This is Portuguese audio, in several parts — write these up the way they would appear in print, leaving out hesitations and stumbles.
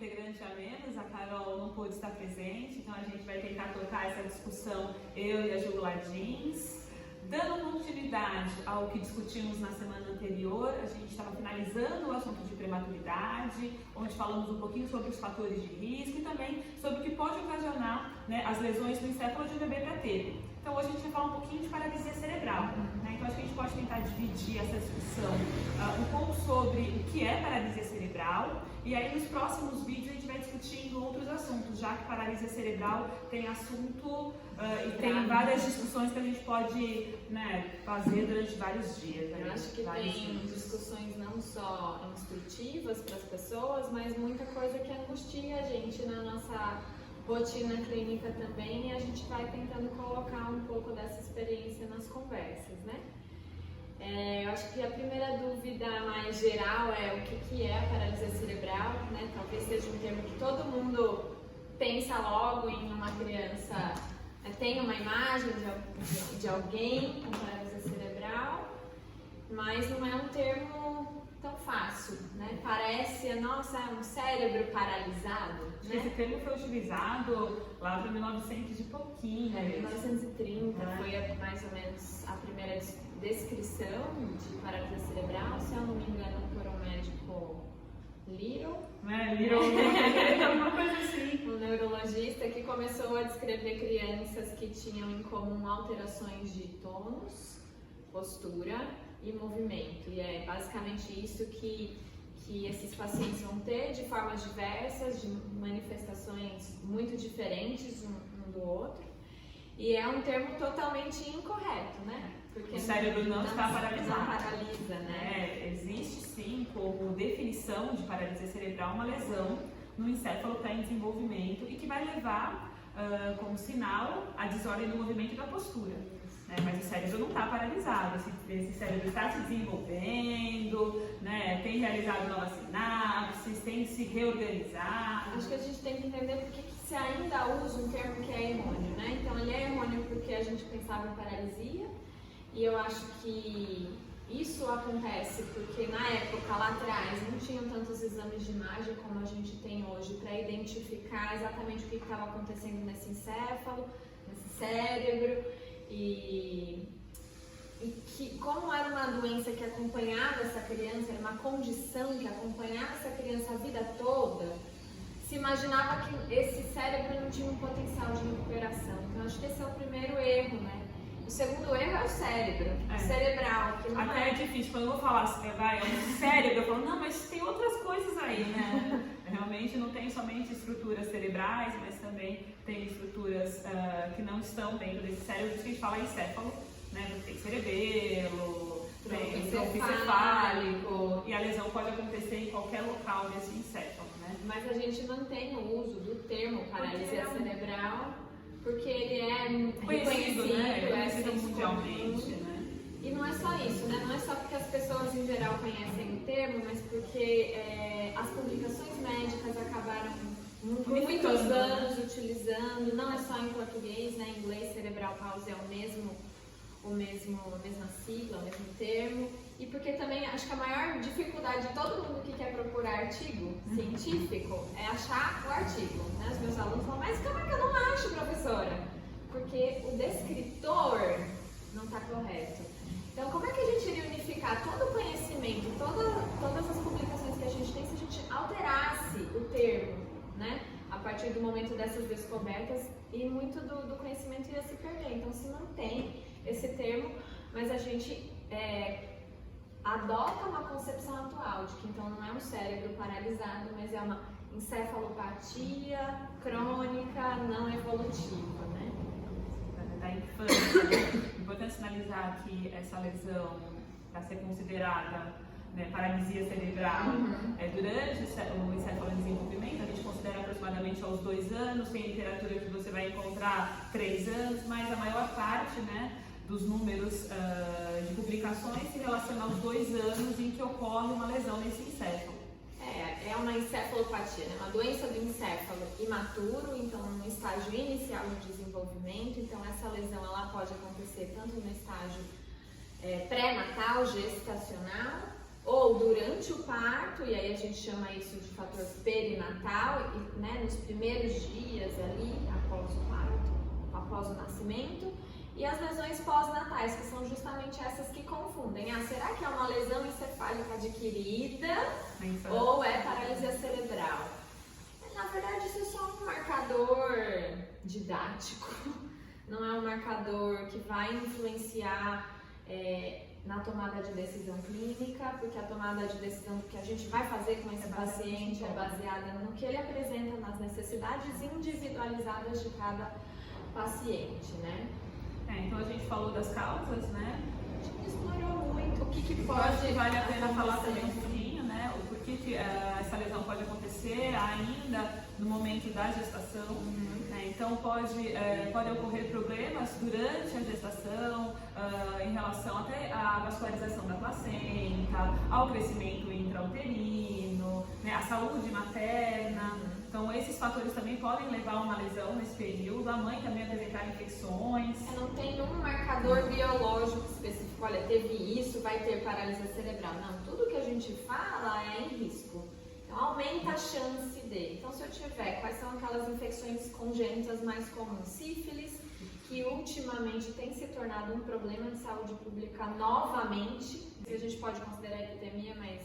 integrante a menos, a Carol não pôde estar presente, então a gente vai tentar tocar essa discussão, eu e a Jugular Jeans. Dando continuidade ao que discutimos na semana anterior, a gente estava finalizando o assunto de prematuridade, onde falamos um pouquinho sobre os fatores de risco e também sobre o que pode ocasionar, né, as lesões do encéfalo de um bebê pré-termo. Então hoje a gente vai falar um pouquinho de paralisia cerebral, né? Então acho que a gente pode tentar dividir essa discussão um pouco sobre o que é paralisia cerebral, e aí nos próximos vídeos a gente vai discutindo outros assuntos, já que paralisia cerebral tem assunto e tem várias discussões que a gente pode, né, fazer durante vários dias. Eu acho que tem discussões não só instrutivas para as pessoas, mas muita coisa que angustia a gente na nossa rotina clínica também, e a gente vai tentando colocar um pouco dessa experiência nas conversas, né? Eu acho que a primeira dúvida mais geral é o que é a paralisia cerebral, né? Talvez seja um termo que todo mundo pensa logo em uma criança, tem uma imagem de alguém com paralisia cerebral, mas não é um termo tão fácil, né? Parece, nossa, é um cérebro paralisado, né? Esse termo foi utilizado lá para 1900 e pouquinho. 1930 foi mais ou menos a primeira descrição de paralisia cerebral, se eu não me engano, por um médico Little, alguma coisa assim. Um neurologista que começou a descrever crianças que tinham em comum alterações de tônus, postura e movimento. E é basicamente isso que esses pacientes vão ter, de formas diversas, de manifestações muito diferentes um do outro. E é um termo totalmente incorreto, né? Porque o cérebro não está paralisado. Não paralisa, né? Existe sim, como definição de paralisia cerebral, uma lesão no encéfalo que está em desenvolvimento e que vai levar como sinal a desordem do movimento e da postura. Mas o cérebro não está paralisado, esse cérebro está se desenvolvendo, né? Tem realizado novas sinapses, tem se reorganizado. Acho que a gente tem que entender por que se ainda usa um termo que é errôneo, né? Então ele é errôneo porque a gente pensava em paralisia, e eu acho que isso acontece porque na época lá atrás não tinham tantos exames de imagem como a gente tem hoje para identificar exatamente o que estava acontecendo nesse encéfalo, nesse cérebro. E que como era uma doença que acompanhava essa criança, era uma condição que acompanhava essa criança a vida toda, se imaginava que esse cérebro não tinha um potencial de recuperação. Então acho que esse é o primeiro erro, né? O segundo erro é o cérebro, cerebral. Que não até é difícil, quando eu vou falar é o cérebro, eu falo, não, mas tem outras coisas aí, né? Realmente não tem somente estruturas cerebrais, mas também tem estruturas que não estão dentro desse cérebro, por isso que a gente fala encéfalo, né? Tem cerebelo, tem tronco encefálico, e a lesão pode acontecer em qualquer local desse encéfalo, né? Mas a gente mantém o uso do termo paralisia cerebral, porque ele é reconhecido, né? Reconhecido mundialmente, né? E não é só isso, né? Não é só porque as pessoas em geral conhecem o termo, mas porque as publicações médicas acabaram muitos anos utilizando, não é só em português, né? Em inglês, cerebral palsy é a mesma sigla, o mesmo termo. E porque também acho que a maior dificuldade de todo mundo que quer procurar artigo científico é achar o artigo, né? Os meus alunos falam, mas como é que eu não acho, professora? Porque o descritor não está correto. Então, como é que a gente iria unificar todo o conhecimento, todas as publicações que a gente tem, se a gente alterasse o termo, né? A partir do momento dessas descobertas, e muito do conhecimento ia se perder. Então, se mantém esse termo, mas a gente adota uma concepção atual de que então não é um cérebro paralisado, mas é uma encefalopatia crônica não evolutiva, né? Da infância, né? Importante sinalizar que essa lesão, para ser considerada, né, paralisia cerebral, durante o encéfalo em desenvolvimento, a gente considera aproximadamente aos 2 anos, tem literatura que você vai encontrar 3 anos, mas a maior parte, né, dos números de publicações se relaciona aos 2 anos em que ocorre uma lesão nesse encéfalo. É uma encefalopatia, né? Uma doença do encéfalo imaturo, então no estágio inicial de desenvolvimento. Então essa lesão ela pode acontecer tanto no estágio pré-natal, gestacional, ou durante o parto, e aí a gente chama isso de fator perinatal, e, né, nos primeiros dias ali, após o parto, após o nascimento, e as lesões pós-natais, que são justamente essas que confundem. Ah, será que é uma lesão encefálica adquirida ou é paralisia cerebral? Na verdade, isso é só um marcador didático, não é um marcador que vai influenciar na tomada de decisão clínica, porque a tomada de decisão que a gente vai fazer com esse paciente é baseada no que ele apresenta, nas necessidades individualizadas de cada paciente, né? Então a gente falou das causas, né? A gente explorou muito o que pode acho que vale a pena falar acontecer. também um pouquinho, né? O porquê que essa lesão pode acontecer ainda no momento da gestação. Né? Então pode ocorrer problemas durante a gestação, em relação até à vascularização da placenta, ao crescimento intrauterino, né? À saúde materna. Então, esses fatores também podem levar a uma lesão nesse período. A mãe também apresentar infecções. Não tem um marcador biológico específico. Olha, teve isso, vai ter paralisia cerebral. Não, tudo que a gente fala é em risco. Então, aumenta a chance de. Então, se eu tiver, quais são aquelas infecções congênitas mais comuns? Sífilis, que ultimamente tem se tornado um problema de saúde pública novamente. A gente pode considerar a epidemia, mas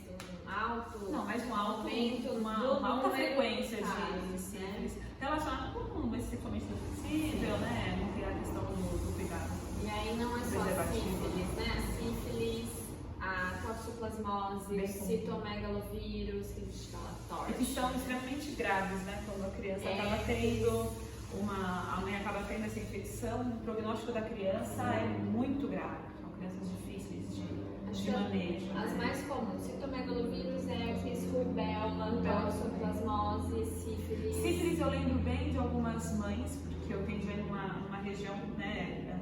um aumento, uma alta frequência de sífilis, né? Relacionado com o mais sexualmente transmissível, né? Não ter a questão do cuidado. E aí não é só a sífilis, né? A sífilis, a toxoplasmose, o citomegalovírus, que a gente fala TORCH. E que são extremamente graves, né? Quando a criança acaba tendo a mãe acaba tendo essa infecção, o prognóstico da criança é muito grave. São crianças difíceis de manejo. As mais comuns, citomegalovírus, herpes, rubéola, toxoplasmose, sífilis. Sífilis eu lembro bem de algumas mães, porque eu atendi numa região, né,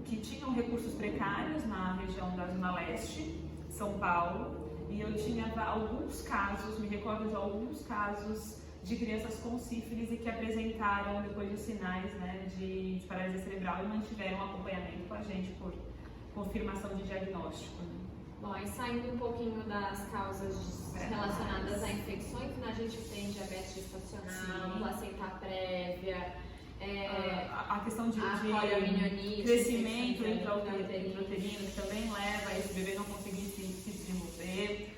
que tinham recursos precários na região da Zona Leste, São Paulo, e eu tinha alguns casos, me recordo de alguns casos de crianças com sífilis e que apresentaram depois os sinais, né, de paralisia cerebral e mantiveram um acompanhamento com a gente por confirmação de diagnóstico. Bom, e saindo um pouquinho das causas relacionadas a infecções, né, a gente tem diabetes gestacional, placenta prévia, a questão de crescimento intrauterino, que também leva a esse bebê não conseguir se desenvolver.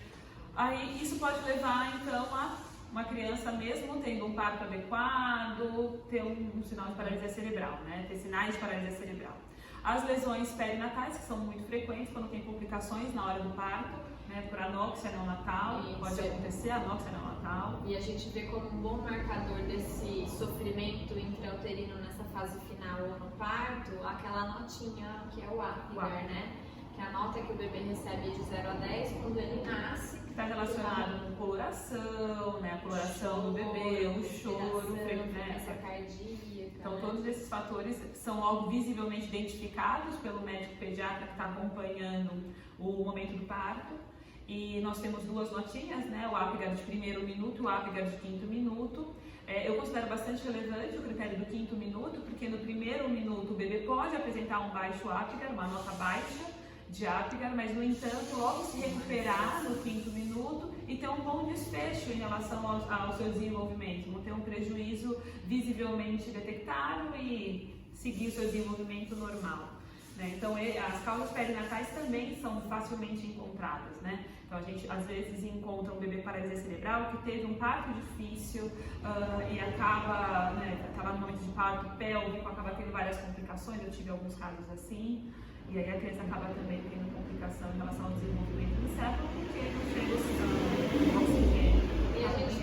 Aí isso pode levar então a uma criança, mesmo tendo um parto adequado, ter um sinal de paralisia cerebral, né? Ter sinais de paralisia cerebral. As lesões perinatais, que são muito frequentes quando tem complicações na hora do parto, né? Por anóxia neonatal, pode acontecer anóxia neonatal. E a gente vê como um bom marcador desse sofrimento intrauterino nessa fase final ou no parto, aquela notinha que é o Apgar, né? Que é a nota que o bebê recebe de 0 a 10 quando ele nasce. Está relacionado com coloração, né? A coloração do bebê, o choro, frequência cardíaca. Então, todos esses fatores são logo visivelmente identificados pelo médico pediatra que está acompanhando o momento do parto. E nós temos duas notinhas, né? O Apgar de primeiro minuto e o Apgar de quinto minuto. Eu considero bastante relevante o critério do quinto minuto, porque no primeiro minuto o bebê pode apresentar um baixo Apgar, uma nota baixa de Apgar, mas no entanto logo se recuperar no quinto minuto e ter um bom desfecho em relação ao seu desenvolvimento, não ter um prejuízo visivelmente detectável e seguir o seu desenvolvimento normal, né? Então as causas perinatais também são facilmente encontradas, né? Então a gente às vezes encontra um bebê paralisia cerebral que teve um parto difícil e acaba no momento de parto pélvico, acaba tendo várias complicações, eu tive alguns casos assim. E aí a criança acaba também tendo complicação em relação ao desenvolvimento do cérebro, porque não chega o oxigênio. E a gente